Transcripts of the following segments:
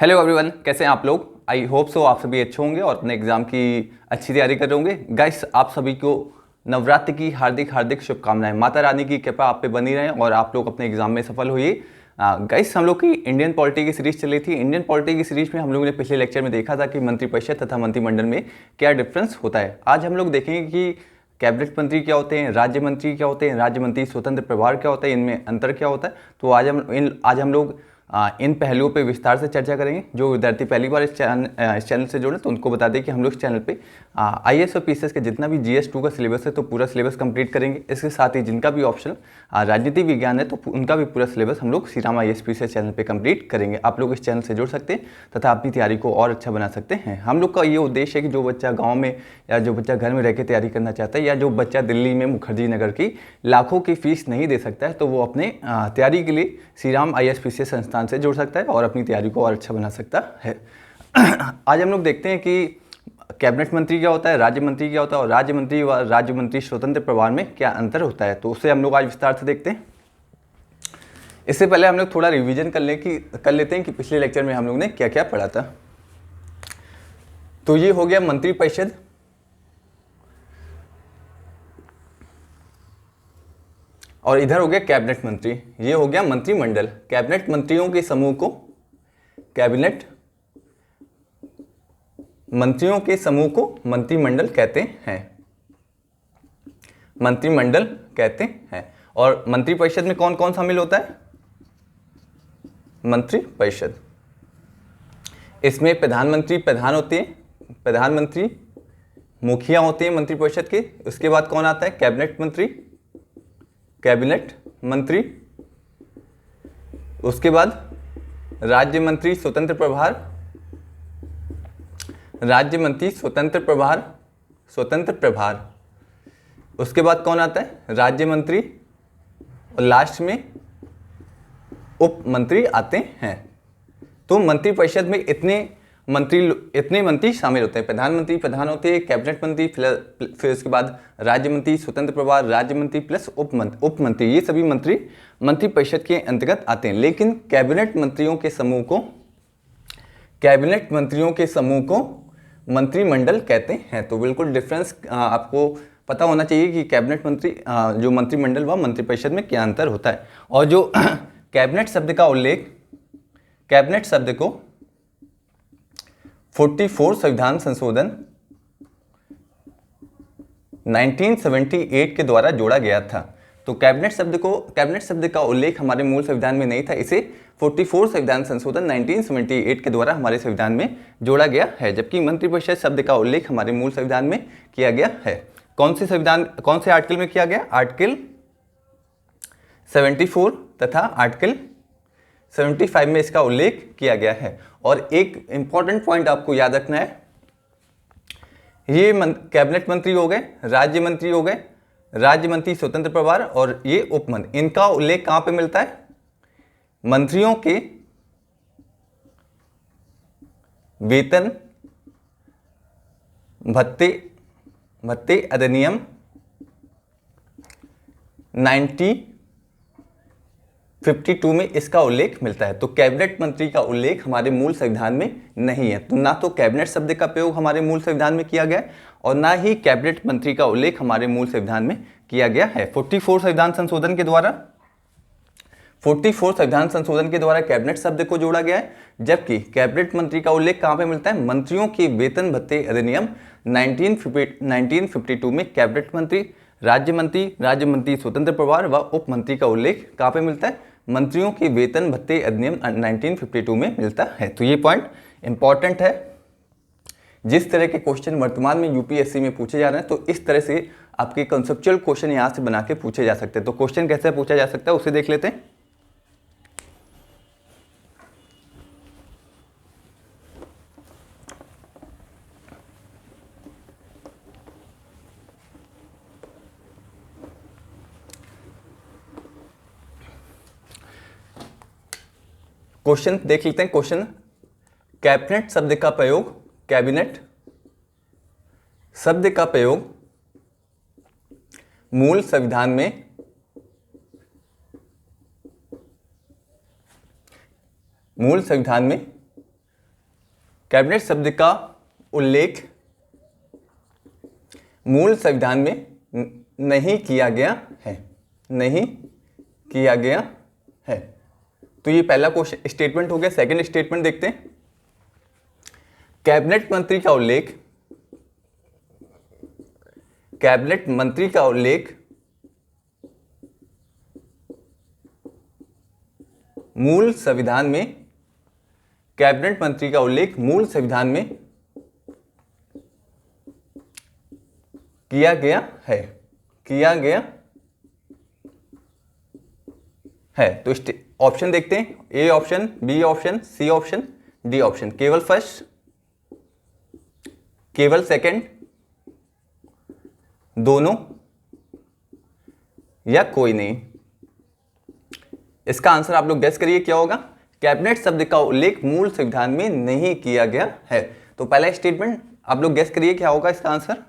Hello everyone, कैसे हैं आप लोग। आई होप सो आप सभी अच्छे होंगे और अपने एग्जाम की अच्छी तैयारी कर रहे होंगे। गाइस, आप सभी को नवरात्रि की हार्दिक हार्दिक शुभकामनाएं। माता रानी की कृपा आप पे बनी रहे और आप लोग अपने एग्जाम में सफल होइए। गाइस, हम लोग की इंडियन पॉलिटी की सीरीज चल रही थी। इंडियन पॉलिटी की सीरीज में हम लोगों ने पिछले लेक्चर में देखा था कि मंत्रिपरिषद तथा मंत्रिमंडल में क्या डिफरेंस होता है। आज हम लोग देखेंगे कि कैबिनेट मंत्री क्या होते हैं, राज्य मंत्री क्या होते हैं, राज्य मंत्री स्वतंत्र प्रभार क्या होता है, इनमें अंतर क्या होता है। तो आज हम लोग इन पहलुओं पे विस्तार से चर्चा करेंगे। जो विद्यार्थी पहली बार इस चैनल से जुड़े तो उनको बता दें कि हम लोग इस चैनल पे आईएएस और पीसीएस के जितना भी जीएस 2 का सिलेबस है तो पूरा सिलेबस कंप्लीट करेंगे। इसके साथ ही जिनका भी ऑप्शन राजनीति विज्ञान है तो उनका भी पूरा सिलेबस हम लोग Shri Ram IAS PCS channel पे कंप्लीट करेंगे। आप लोग इस चैनल से जुड़ सकते हैं तथा अपनी तैयारी को और अच्छा बना सकते हैं। हम लोग का ये उद्देश्य है कि जो बच्चा गाँव में या जो बच्चा घर में रह के तैयारी करना चाहता है या जो बच्चा दिल्ली में मुखर्जी नगर की लाखों की फीस नहीं दे सकता है तो वो अपने तैयारी के लिए श्री राम आईएएस पीसीएस संस्थान से जुड़ सकता है और अपनी तैयारी को और अच्छा बना सकता है। आज हम लोग देखते हैं कि कैबिनेट मंत्री क्या होता है, राज्य मंत्री क्या होता है और राज्य मंत्री व राज्य मंत्री स्वतंत्र प्रभार में क्या अंतर होता है। तो उसे हम लोग आज विस्तार से देखते हैं। इससे पहले हम लोग थोड़ा रिवीजन कर लेते हैं कि पिछले लेक्चर में हम लोग ने क्या क्या पढ़ा था। तो ये हो गया मंत्रिपरिषद, और इधर हो गया कैबिनेट मंत्री, ये हो गया मंत्रिमंडल। कैबिनेट मंत्रियों के समूह को कैबिनेट मंत्रियों के समूह को मंत्रिमंडल कहते हैं, मंत्रिमंडल कहते हैं। और मंत्रिपरिषद में कौन कौन शामिल होता है? मंत्रिपरिषद, इसमें प्रधानमंत्री प्रधान होते हैं, प्रधानमंत्री मुखिया होते हैं मंत्रिपरिषद के। उसके बाद कौन आता है? कैबिनेट मंत्री, कैबिनेट मंत्री। उसके बाद राज्य मंत्री स्वतंत्र प्रभार, राज्य मंत्री स्वतंत्र प्रभार, स्वतंत्र प्रभार। उसके बाद कौन आता है? राज्य मंत्री। और लास्ट में उप मंत्री आते हैं। तो मंत्रिपरिषद में इतने मंत्री शामिल होते हैं। प्रधानमंत्री प्रधान होते हैं, कैबिनेट मंत्री, फिर उसके बाद राज्य मंत्री, स्वतंत्र प्रभार, राज्य मंत्री प्लस उप मंत्री, ये सभी मंत्री मंत्रिपरिषद के अंतर्गत आते हैं। लेकिन कैबिनेट मंत्रियों के समूह को मंत्रिमंडल कहते हैं। तो बिल्कुल डिफरेंस आपको पता होना चाहिए कि कैबिनेट मंत्री जो मंत्रिमंडल व मंत्रिपरिषद में क्या अंतर होता है। और जो कैबिनेट शब्द का उल्लेख, कैबिनेट शब्द को 44 संविधान संशोधन 1978 के द्वारा जोड़ा गया था। तो कैबिनेट शब्द का उल्लेख हमारे मूल संविधान में नहीं था, इसे 44 संविधान संशोधन 1978 के द्वारा हमारे संविधान में जोड़ा गया है। जबकि मंत्रिपरिषद शब्द का उल्लेख हमारे मूल संविधान में किया गया है। कौन से आर्टिकल में किया गया? आर्टिकल 74 तथा आर्टिकल 75 में इसका उल्लेख किया गया है। और एक इंपॉर्टेंट पॉइंट आपको याद रखना है, ये कैबिनेट मंत्री हो गए, राज्य मंत्री हो गए, राज्य मंत्री स्वतंत्र प्रभार और ये उप मंत्री, इनका उल्लेख कहां पे मिलता है? मंत्रियों के वेतन भत्ते अधिनियम 1952 में इसका उल्लेख मिलता है। तो कैबिनेट मंत्री का उल्लेख हमारे मूल संविधान में नहीं है। तो ना तो कैबिनेट शब्द का प्रयोग हमारे मूल संविधान में किया गया है और ना ही कैबिनेट मंत्री का उल्लेख हमारे मूल संविधान में किया गया है। 44 संविधान संशोधन के द्वारा कैबिनेट शब्द को जोड़ा गया है। जबकि कैबिनेट मंत्री का उल्लेख कहां पे मिलता है? मंत्रियों के वेतन भत्ते अधिनियम 1952 में कैबिनेट मंत्री, राज्य मंत्री स्वतंत्र प्रभार व उप मंत्री का उल्लेख कहां पे मिलता है? मंत्रियों के वेतन भत्ते अधिनियम 1952 में मिलता है। तो ये पॉइंट इंपॉर्टेंट है। जिस तरह के क्वेश्चन वर्तमान में यूपीएससी में पूछे जा रहे हैं तो इस तरह से आपके कंसेप्चुअल क्वेश्चन यहां से बना के पूछे जा सकते हैं। तो क्वेश्चन कैसे पूछा जा सकता है उसे देख लेते हैं। क्वेश्चन देख लेते हैं। क्वेश्चन, कैबिनेट शब्द का प्रयोग, कैबिनेट शब्द का प्रयोग मूल संविधान में कैबिनेट शब्द का उल्लेख मूल संविधान में नहीं किया गया है, नहीं किया गया है। तो ये पहला क्वेश्चन स्टेटमेंट हो गया। सेकंड स्टेटमेंट देखते हैं। कैबिनेट मंत्री का उल्लेख, कैबिनेट मंत्री का उल्लेख मूल संविधान में, कैबिनेट मंत्री का उल्लेख मूल संविधान में किया गया है, किया गया है। तो ऑप्शन देखते हैं, A option, B option, C option, D option. केवल फर्स्ट, केवल सेकंड, दोनों या कोई नहीं। इसका आंसर आप लोग गेस करिए क्या होगा। कैबिनेट शब्द का उल्लेख मूल संविधान में नहीं किया गया है। तो पहला स्टेटमेंट आप लोग गेस करिए क्या होगा इसका आंसर।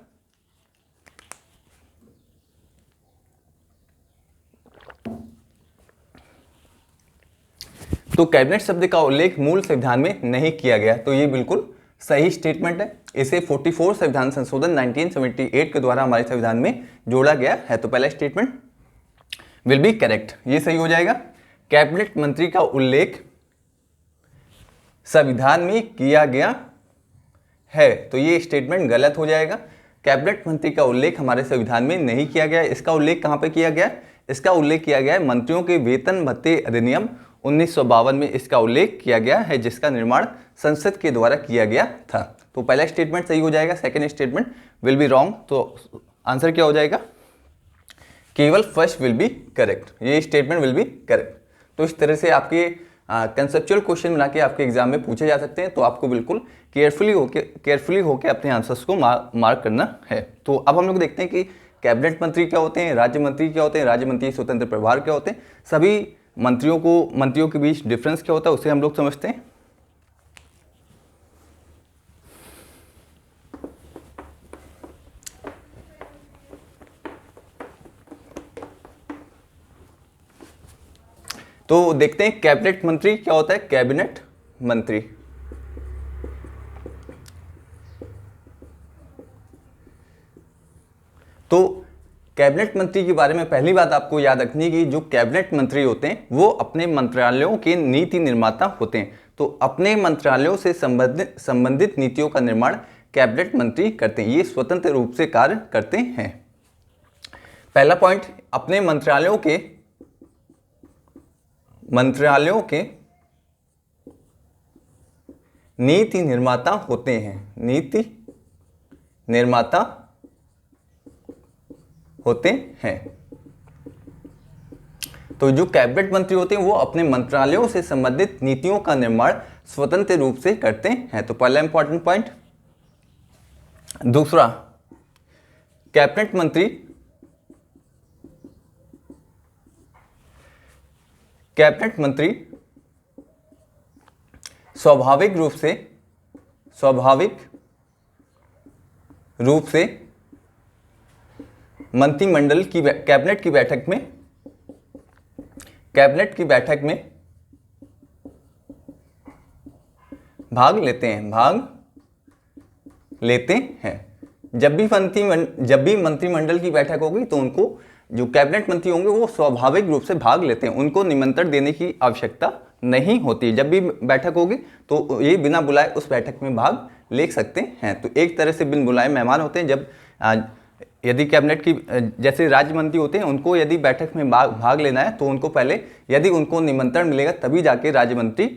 तो कैबिनेट शब्द का उल्लेख मूल संविधान में नहीं किया गया, तो ये बिल्कुल सही स्टेटमेंट है। इसे 44 संविधान संशोधन 1978 के द्वारा हमारे संविधान में जोड़ा गया है। तो पहला स्टेटमेंट विल बी करेक्ट, ये सही हो जाएगा। कैबिनेट मंत्री का उल्लेख संविधान में किया गया है, तो ये स्टेटमेंट गलत हो जाएगा। कैबिनेट मंत्री का उल्लेख हमारे संविधान में नहीं किया गया। इसका उल्लेख कहां पे किया गया है? इसका उल्लेख किया गया है मंत्रियों के वेतन भत्ते अधिनियम 1952 में इसका उल्लेख किया गया है, जिसका निर्माण संसद के द्वारा किया गया था। तो पहला स्टेटमेंट सही हो जाएगा, second statement will be wrong. तो आंसर क्या हो जाएगा? केवल फर्स्ट विल बी करेक्ट, ये स्टेटमेंट विल बी करेक्ट। तो इस तरह से आपके कंसेप्चुअल क्वेश्चन बना के आपके एग्जाम में पूछे जा सकते हैं। तो आपको बिल्कुल केयरफुली होके अपने आंसर्स को मार्क करना है। तो अब हम लोग देखते हैं कि कैबिनेट मंत्री क्या होते हैं, राज्य मंत्री क्या होते हैं, राज्य मंत्री स्वतंत्र प्रभार क्या होते हैं, सभी मंत्रियों के बीच डिफरेंस क्या होता है उसे हम लोग समझते हैं। तो देखते हैं कैबिनेट मंत्री क्या होता है। कैबिनेट मंत्री तो कैबिनेट मंत्री के बारे में पहली बात आपको याद रखनी है कि जो कैबिनेट मंत्री होते हैं वो अपने मंत्रालयों के नीति निर्माता होते हैं। तो अपने मंत्रालयों से संबंधित नीतियों का निर्माण कैबिनेट मंत्री करते हैं, ये स्वतंत्र रूप से कार्य करते हैं। पहला पॉइंट, अपने मंत्रालयों के नीति निर्माता होते हैं, नीति निर्माता होते हैं। तो जो कैबिनेट मंत्री होते हैं वो अपने मंत्रालयों से संबंधित नीतियों का निर्माण स्वतंत्र रूप से करते हैं। तो पहला इंपॉर्टेंट पॉइंट। दूसरा, कैबिनेट मंत्री स्वाभाविक रूप से मंत्रिमंडल की कैबिनेट की बैठक में भाग लेते हैं। जब भी मंत्रिमंडल की बैठक होगी तो उनको जो कैबिनेट मंत्री होंगे वो स्वाभाविक रूप से भाग लेते हैं, उनको निमंत्रण देने की आवश्यकता नहीं होती। जब भी बैठक होगी तो ये बिना बुलाए उस बैठक में भाग ले सकते हैं। तो एक तरह से बिन बुलाए मेहमान होते हैं। जब यदि कैबिनेट की जैसे राज्य मंत्री होते हैं उनको यदि बैठक में भाग लेना है तो उनको पहले यदि उनको निमंत्रण मिलेगा तभी जाके राज्य मंत्री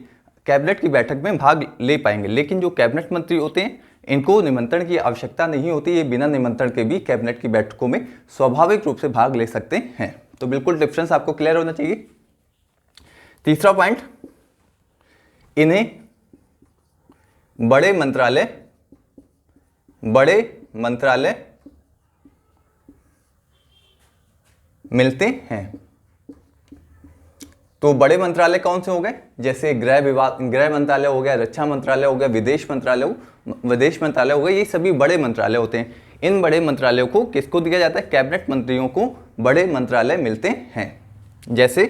कैबिनेट की बैठक में भाग ले पाएंगे। लेकिन जो कैबिनेट मंत्री होते हैं इनको निमंत्रण की आवश्यकता नहीं होती, ये बिना निमंत्रण के भी कैबिनेट की बैठकों में स्वाभाविक रूप से भाग ले सकते हैं। तो बिल्कुल डिफरेंस आपको क्लियर होना चाहिए। तीसरा पॉइंट, इन्हें बड़े मंत्रालय मिलते हैं। तो बड़े मंत्रालय कौन से हो गए? जैसे गृह मंत्रालय हो गया, रक्षा मंत्रालय हो गया, विदेश मंत्रालय हो गया, ये सभी बड़े मंत्रालय होते हैं। इन बड़े मंत्रालयों को किसको दिया जाता है? कैबिनेट मंत्रियों को बड़े मंत्रालय मिलते हैं। जैसे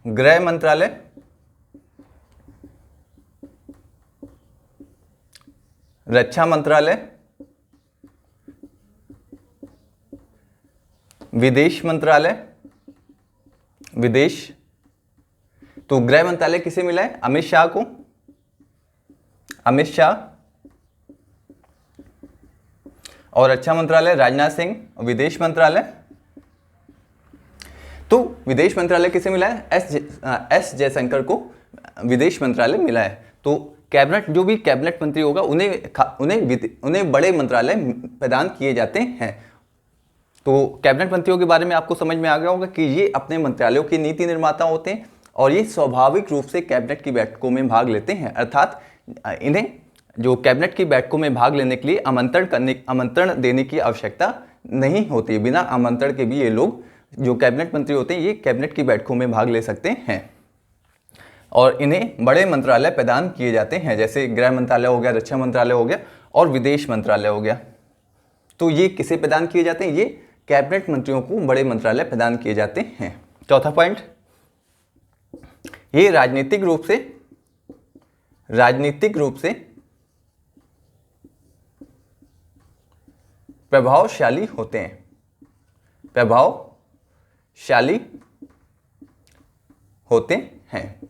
गृह मंत्रालय, रक्षा मंत्रालय, विदेश मंत्रालय, विदेश। तो गृह मंत्रालय किसे मिला है? अमित शाह को, अमित शाह। और रक्षा मंत्रालय राजनाथ सिंह, और विदेश मंत्रालय, तो विदेश मंत्रालय किसे मिला है? एस जयशंकर को विदेश मंत्रालय मिला है। तो कैबिनेट, जो भी कैबिनेट मंत्री होगा उन्हें बड़े मंत्रालय प्रदान किए जाते हैं। तो कैबिनेट मंत्रियों के बारे में आपको समझ में आ गया होगा कि ये अपने मंत्रालयों के नीति निर्माता होते हैं और ये स्वाभाविक रूप से कैबिनेट की बैठकों में भाग लेते हैं, अर्थात इन्हें जो कैबिनेट की बैठकों में भाग लेने के लिए आमंत्रण देने की आवश्यकता नहीं होती। बिना आमंत्रण के भी ये लोग, जो कैबिनेट मंत्री होते हैं, ये कैबिनेट की बैठकों में भाग ले सकते हैं और इन्हें बड़े मंत्रालय प्रदान किए जाते हैं, जैसे गृह मंत्रालय हो गया, रक्षा मंत्रालय हो गया और विदेश मंत्रालय हो गया। तो ये किसे प्रदान किए जाते हैं? ये कैबिनेट मंत्रियों को बड़े मंत्रालय प्रदान किए जाते हैं। चौथा पॉइंट, ये राजनीतिक रूप से प्रभावशाली होते हैं, प्रभावशाली होते हैं।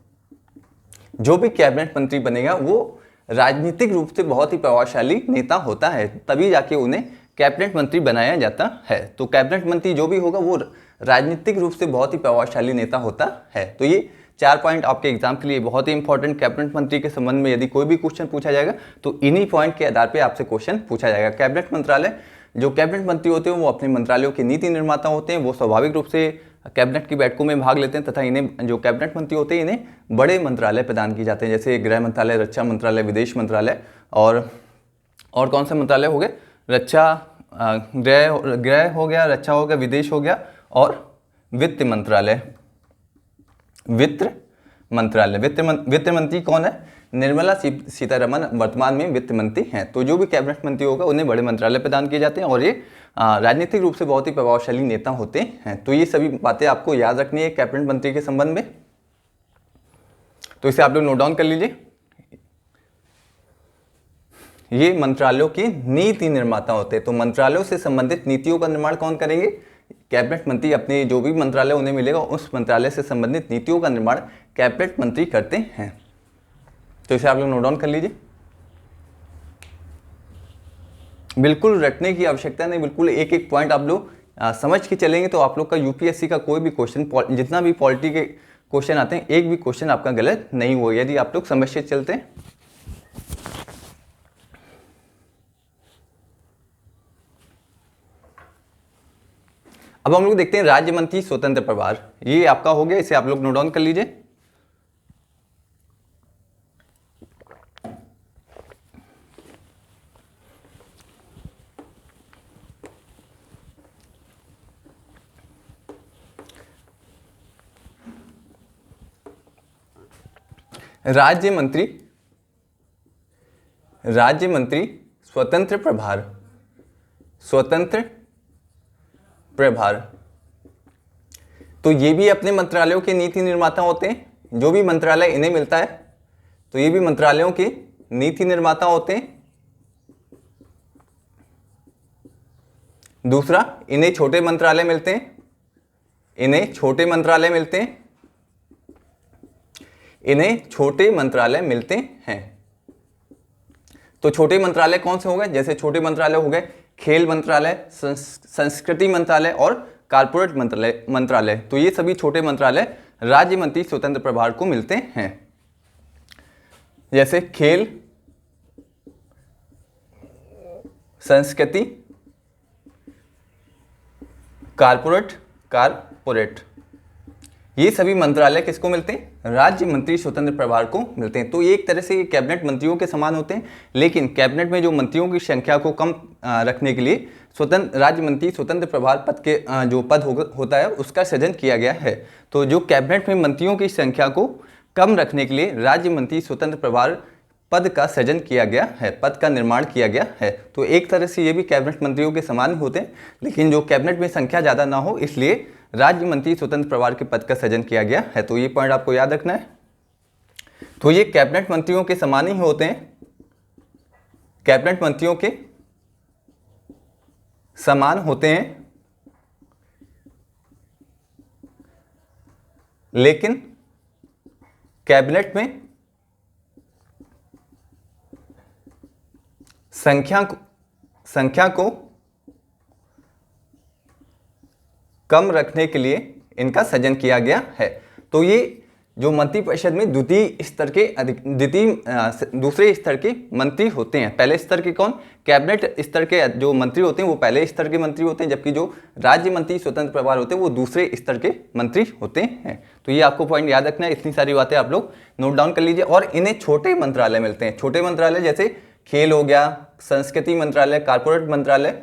जो भी कैबिनेट मंत्री बनेगा वो राजनीतिक रूप से बहुत ही प्रभावशाली नेता होता है, तभी जाके उन्हें कैबिनेट मंत्री बनाया जाता है। तो कैबिनेट मंत्री जो भी होगा वो राजनीतिक रूप से बहुत ही प्रभावशाली नेता होता है। तो ये 4 पॉइंट आपके एग्जाम के लिए बहुत ही इंपॉर्टेंट। कैबिनेट मंत्री के संबंध में यदि कोई भी क्वेश्चन पूछा जाएगा तो इन्हीं पॉइंट के आधार पर आपसे क्वेश्चन पूछा जाएगा। कैबिनेट मंत्रालय, जो कैबिनेट मंत्री होते हैं वो अपने मंत्रालयों के नीति निर्माता होते हैं, वो स्वाभाविक रूप से कैबिनेट की बैठकों में भाग लेते हैं तथा इन्हें, जो कैबिनेट मंत्री होते हैं, इन्हें बड़े मंत्रालय प्रदान किए जाते हैं, जैसे गृह मंत्रालय, रक्षा मंत्रालय, विदेश मंत्रालय और कौन से मंत्रालय हो गए? गृह हो गया, रक्षा हो गया, विदेश हो गया और वित्त मंत्रालय। वित्त मंत्री कौन है? निर्मला सीतारमण वर्तमान में वित्त मंत्री हैं। तो जो भी कैबिनेट मंत्री होगा उन्हें बड़े मंत्रालय प्रदान किए जाते हैं और ये राजनीतिक रूप से बहुत ही प्रभावशाली नेता होते हैं। तो ये सभी बातें आपको याद रखनी है कैबिनेट मंत्री के संबंध में, तो इसे आप लोग नोट डाउन कर लीजिए। ये मंत्रालयों के नीति निर्माता होते हैं। तो मंत्रालयों से संबंधित नीतियों का निर्माण कौन करेंगे? कैबिनेट मंत्री। अपने जो भी मंत्रालय उन्हें मिलेगा उस मंत्रालय से संबंधित नीतियों का निर्माण कैबिनेट मंत्री करते हैं। तो इसे आप लोग नोट डाउन कर लीजिए। बिल्कुल रटने की आवश्यकता नहीं, बिल्कुल एक एक पॉइंट आप लोग समझ के चलेंगे तो आप लोग का यूपीएससी का कोई भी क्वेश्चन, जितना भी पॉलिटी के क्वेश्चन आते हैं, एक भी क्वेश्चन आपका गलत नहीं हुआ यदि आप लोग समझ के चलते हैं। अब हम लोग देखते हैं राज्य मंत्री स्वतंत्र प्रभार। ये आपका हो गया, इसे आप लोग नोट डाउन कर लीजिए। राज्य मंत्री स्वतंत्र प्रभार। तो ये भी अपने मंत्रालयों के नीति निर्माता होते हैं। जो भी मंत्रालय इन्हें मिलता है तो ये भी मंत्रालयों के नीति निर्माता होते हैं। दूसरा, इन्हें छोटे मंत्रालय मिलते हैं, इन्हें छोटे मंत्रालय मिलते हैं। तो छोटे मंत्रालय कौन से हो गए? जैसे छोटे मंत्रालय हो गए खेल मंत्रालय, संस्कृति मंत्रालय और कारपोरेट मंत्रालय। तो ये सभी छोटे मंत्रालय राज्य मंत्री स्वतंत्र प्रभार को मिलते हैं। जैसे खेल, संस्कृति, कारपोरेट, ये सभी मंत्रालय किसको मिलते हैं? राज्य मंत्री स्वतंत्र प्रभार को मिलते हैं। तो ये एक तरह से कैबिनेट मंत्रियों के समान होते हैं, लेकिन कैबिनेट में जो मंत्रियों की संख्या को कम रखने के लिए राज्य मंत्री स्वतंत्र प्रभार पद के जो पद होता है उसका सृजन किया गया है। तो जो कैबिनेट में मंत्रियों की संख्या को कम रखने के लिए राज्य मंत्री स्वतंत्र प्रभार पद का सृजन किया गया है, पद का निर्माण किया गया है। तो एक तरह से ये भी कैबिनेट मंत्रियों के समान ही होते हैं, लेकिन जो कैबिनेट में संख्या ज़्यादा ना हो इसलिए राज्य मंत्री स्वतंत्र प्रभार के पद का सृजन किया गया है। तो ये पॉइंट आपको याद रखना है। तो ये कैबिनेट मंत्रियों के समान ही होते हैं, कैबिनेट मंत्रियों के समान होते हैं, लेकिन कैबिनेट में संख्या को कम रखने के लिए इनका सृजन किया गया है। तो ये जो मंत्रिपरिषद में दूसरे स्तर के मंत्री होते हैं। पहले स्तर के कौन? कैबिनेट स्तर के जो मंत्री होते हैं वो पहले स्तर के मंत्री होते हैं, जबकि जो राज्य मंत्री स्वतंत्र प्रभार होते हैं वो दूसरे स्तर के मंत्री होते हैं। तो ये आपको पॉइंट याद रखना है। इतनी सारी बातें आप लोग नोट डाउन कर लीजिए। और इन्हें छोटे मंत्रालय मिलते हैं। छोटे मंत्रालय जैसे खेल हो गया, संस्कृति मंत्रालय, कारपोरेट मंत्रालय,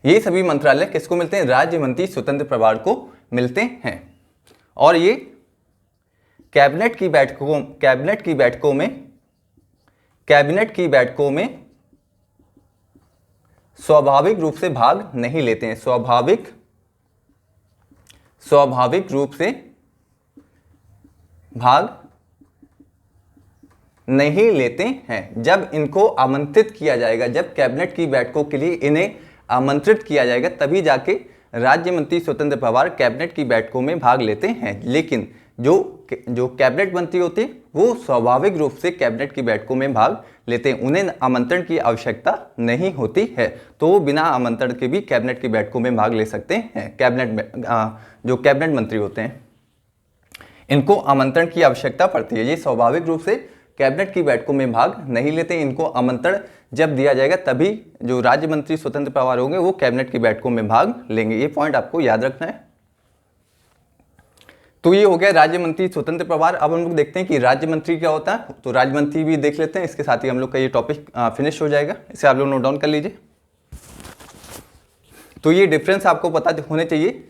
ये सभी मंत्रालय किसको मिलते हैं? राज्य मंत्री स्वतंत्र प्रभार को मिलते हैं। और ये कैबिनेट की बैठकों में स्वाभाविक रूप से भाग नहीं लेते हैं। स्वाभाविक रूप से भाग नहीं लेते हैं। जब इनको आमंत्रित किया जाएगा, जब कैबिनेट की बैठकों के लिए इन्हें आमंत्रित किया जाएगा, तभी जाके राज्य मंत्री स्वतंत्र प्रभार कैबिनेट की बैठकों में भाग लेते हैं। लेकिन जो कैबिनेट मंत्री होते हैं वो स्वाभाविक रूप से कैबिनेट की बैठकों में भाग लेते हैं, उन्हें आमंत्रण की आवश्यकता नहीं होती है। तो वो बिना आमंत्रण के भी कैबिनेट की बैठकों में भाग ले सकते हैं। जो कैबिनेट मंत्री होते हैं इनको आमंत्रण की आवश्यकता पड़ती है। ये स्वाभाविक रूप से कैबिनेट की बैठकों में भाग नहीं लेते। इनको आमंत्रण जब दिया जाएगा तभी जो राज्य मंत्री स्वतंत्र प्रभार होंगे वो कैबिनेट की बैठकों में भाग लेंगे। ये पॉइंट आपको याद रखना है। तो ये हो गया राज्य मंत्री स्वतंत्र प्रभार। अब हम लोग देखते हैं कि राज्य मंत्री क्या होता है। तो राज्य मंत्री भी देख लेते हैं, इसके साथ ही हम लोग का ये टॉपिक फिनिश हो जाएगा। इसे आप लोग नोट डाउन कर लीजिए। तो ये डिफरेंस आपको पता होने चाहिए।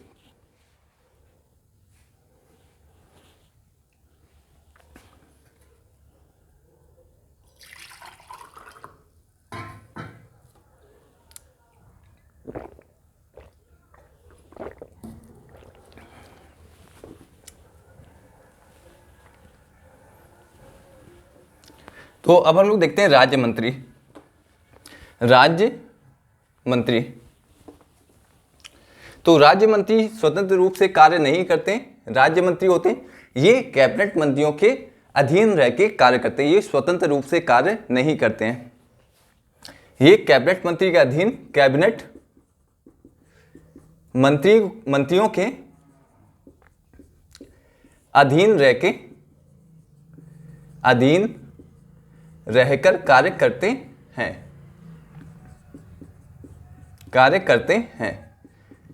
तो अब हम लोग देखते हैं राज्य मंत्री। तो राज्य मंत्री स्वतंत्र रूप से कार्य नहीं करते। राज्य मंत्री होते हैं ये कैबिनेट मंत्रियों के अधीन रह के कार्य करते हैं। ये स्वतंत्र रूप से कार्य नहीं करते हैं। ये कैबिनेट मंत्री के अधीन, कैबिनेट मंत्रियों के अधीन रहकर कार्य करते हैं।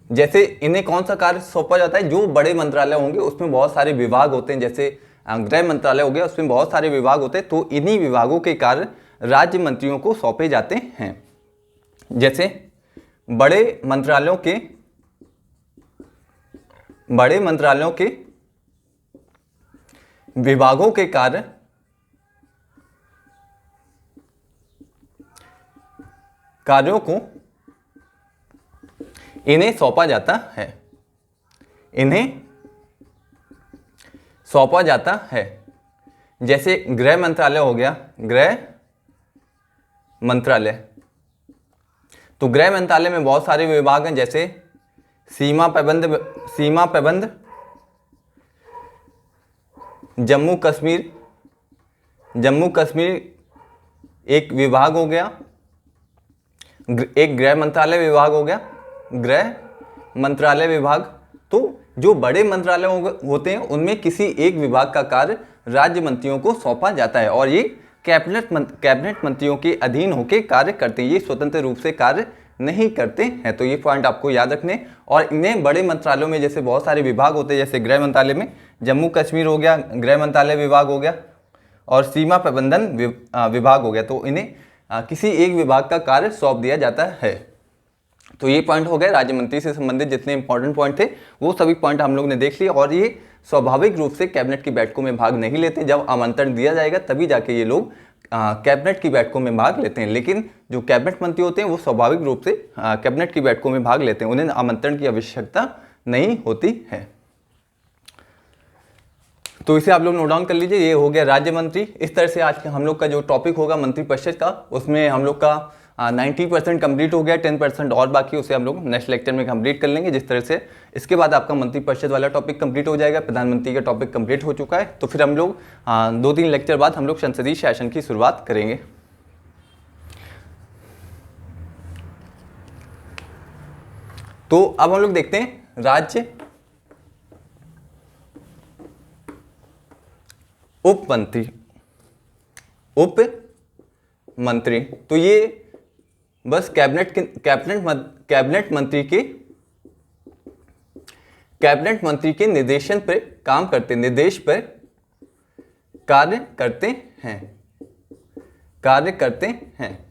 जैसे इन्हें कौन सा कार्य सौंपा जाता है? जो बड़े मंत्रालय होंगे उसमें बहुत सारे विभाग होते हैं, जैसे गृह मंत्रालय हो गया, उसमें बहुत सारे विभाग होते हैं। तो इन्हीं विभागों के कार्य राज्य मंत्रियों को सौंपे जाते हैं। जैसे बड़े मंत्रालयों के विभागों के कार्यों को इन्हें सौंपा जाता है। जैसे गृह मंत्रालय हो गया, गृह मंत्रालय। तो गृह मंत्रालय में बहुत सारे विभाग हैं, जैसे सीमा प्रबंध, जम्मू कश्मीर एक विभाग हो गया, एक गृह मंत्रालय विभाग हो गया, गृह मंत्रालय विभाग। तो जो बड़े मंत्रालय होते हैं उनमें किसी एक विभाग का कार्य राज्य मंत्रियों को सौंपा जाता है और ये कैबिनेट मंत्रियों के अधीन होकर कार्य करते हैं। ये स्वतंत्र रूप से कार्य नहीं करते हैं। तो ये पॉइंट आपको याद रखने। और इन्हें बड़े मंत्रालयों में जैसे बहुत सारे विभाग होते हैं, जैसे गृह मंत्रालय में जम्मू कश्मीर हो गया, गृह मंत्रालय विभाग हो गया, और सीमा प्रबंधन विभाग हो गया। तो इन्हें किसी एक विभाग का कार्य सौंप दिया जाता है। तो ये पॉइंट हो गए राज्य मंत्री से संबंधित जितने इंपॉर्टेंट पॉइंट थे वो सभी पॉइंट हम लोग ने देख लिए। और ये स्वाभाविक रूप से कैबिनेट की बैठकों में भाग नहीं लेते। जब आमंत्रण दिया जाएगा तभी जाके ये लोग कैबिनेट की बैठकों में भाग लेते हैं। लेकिन जो कैबिनेट मंत्री होते हैं वो स्वाभाविक रूप से कैबिनेट की बैठकों में भाग लेते हैं, उन्हें आमंत्रण की आवश्यकता नहीं होती है। तो इसे आप लोग नोट डाउन कर लीजिए। ये हो गया राज्य मंत्री। इस तरह से आज हम लोग का जो टॉपिक होगा मंत्रिपरिषद का, उसमें हम लोग का 90% कंप्लीट हो गया, 10% और बाकी, उसे हम लोग नेक्स्ट लेक्चर में कंप्लीट कर लेंगे। जिस तरह से इसके बाद आपका मंत्रिपरिषद वाला टॉपिक कंप्लीट हो जाएगा, प्रधानमंत्री का टॉपिक कंप्लीट हो चुका है। तो फिर हम लोग 2-3 लेक्चर बाद हम लोग संसदीय शासन की शुरुआत करेंगे। तो अब हम लोग देखते हैं राज्य उप मंत्री। तो ये बस कैबिनेट मंत्री के निर्देशन पर काम करते, निर्देश पर कार्य करते हैं।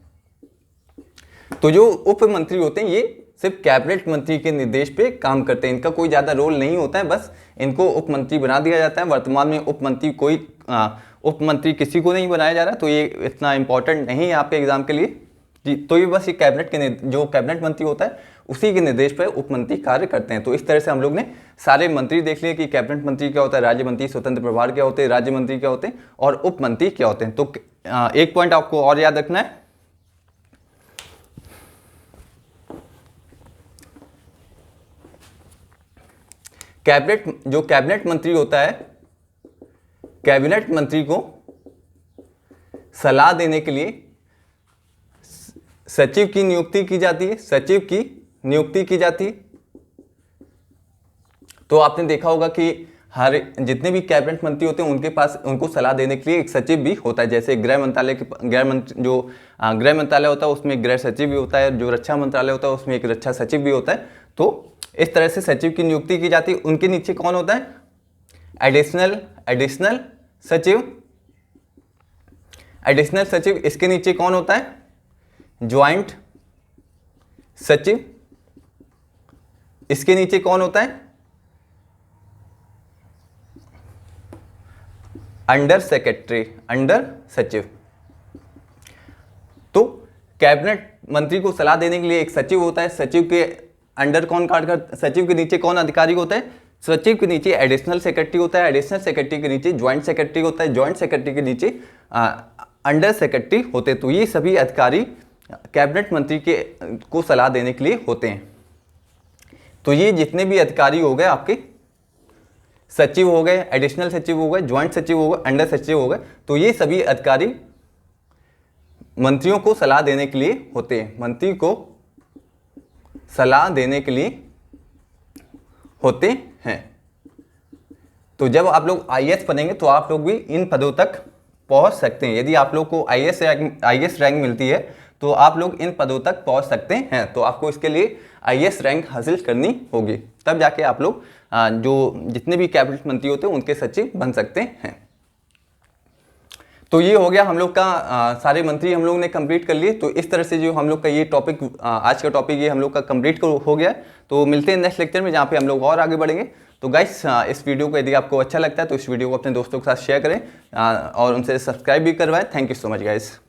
तो जो उप मंत्री होते हैं ये सिर्फ कैबिनेट मंत्री के निर्देश पे काम करते हैं, इनका कोई ज़्यादा रोल नहीं होता है, बस इनको उप मंत्री बना दिया जाता है। वर्तमान में उप मंत्री किसी को नहीं बनाया जा रहा, तो ये इतना इंपॉर्टेंट नहीं है आपके एग्जाम के लिए जी। तो ये बस ये जो कैबिनेट मंत्री होता है उसी के निर्देश पर उप मंत्री कार्य करते हैं। तो इस तरह से हम लोग ने सारे मंत्री देख लिए कि कैबिनेट मंत्री क्या होता है, राज्य मंत्री स्वतंत्र प्रभार क्या होते हैं, राज्य मंत्री क्या होते हैं और उप मंत्री क्या होते हैं। तो एक पॉइंट आपको और याद रखना है, कैबिनेट मंत्री होता है, कैबिनेट मंत्री को सलाह देने के लिए सचिव की नियुक्ति की जाती है। तो आपने देखा होगा कि हर जितने भी कैबिनेट मंत्री होते हैं उनके पास उनको सलाह देने के लिए एक सचिव भी होता है। जैसे गृह मंत्रालय होता है उसमें गृह सचिव भी होता है, जो रक्षा मंत्रालय होता है उसमें एक रक्षा सचिव भी होता है। तो इस तरह से सचिव की नियुक्ति की जाती है। उनके नीचे कौन होता है, एडिशनल सचिव। इसके नीचे कौन होता है, ज्वाइंट सचिव। इसके नीचे कौन होता है, अंडर सचिव। तो कैबिनेट मंत्री को सलाह देने के लिए एक सचिव होता है, सचिव के अंडर सचिव के नीचे कौन अधिकारी होता है, सचिव के नीचे एडिशनल सेक्रेटरी होता है, एडिशनल सेक्रेटरी के नीचे ज्वाइंट सेक्रेटरी होता है, ज्वाइंट सेक्रेटरी के नीचे अंडर सेक्रेटरी होते हैं। तो ये सभी अधिकारी कैबिनेट मंत्री को सलाह देने के लिए होते हैं। तो ये जितने भी अधिकारी हो गए आपके, सचिव हो गए, एडिशनल सचिव हो गए, ज्वाइंट सचिव हो गए, अंडर सचिव हो गए, तो ये सभी अधिकारी मंत्रियों को सलाह देने के लिए होते हैं, मंत्री को सलाह देने के लिए होते हैं। तो जब आप लोग आईएएस बनेंगे तो आप लोग भी इन पदों तक पहुंच सकते हैं। यदि आप लोग को आईएएस रैंक मिलती है तो आप लोग इन पदों तक पहुंच सकते हैं। तो आपको इसके लिए आईएएस रैंक हासिल करनी होगी, तब जाके आप लोग जो जितने भी कैबिनेट मंत्री होते हैं उनके सचिव बन सकते हैं। तो ये हो गया हम लोग का सारे मंत्री हम लोग ने कंप्लीट कर लिए। तो इस तरह से जो हम लोग का ये टॉपिक आज का टॉपिक ये हम लोग का कंप्लीट हो गया। तो मिलते हैं नेक्स्ट लेक्चर में जहाँ पे हम लोग और आगे बढ़ेंगे। तो गाइस इस वीडियो को यदि आपको अच्छा लगता है तो इस वीडियो को अपने दोस्तों के साथ शेयर करें और उनसे सब्सक्राइब भी करवाएं। Thank you so much guys.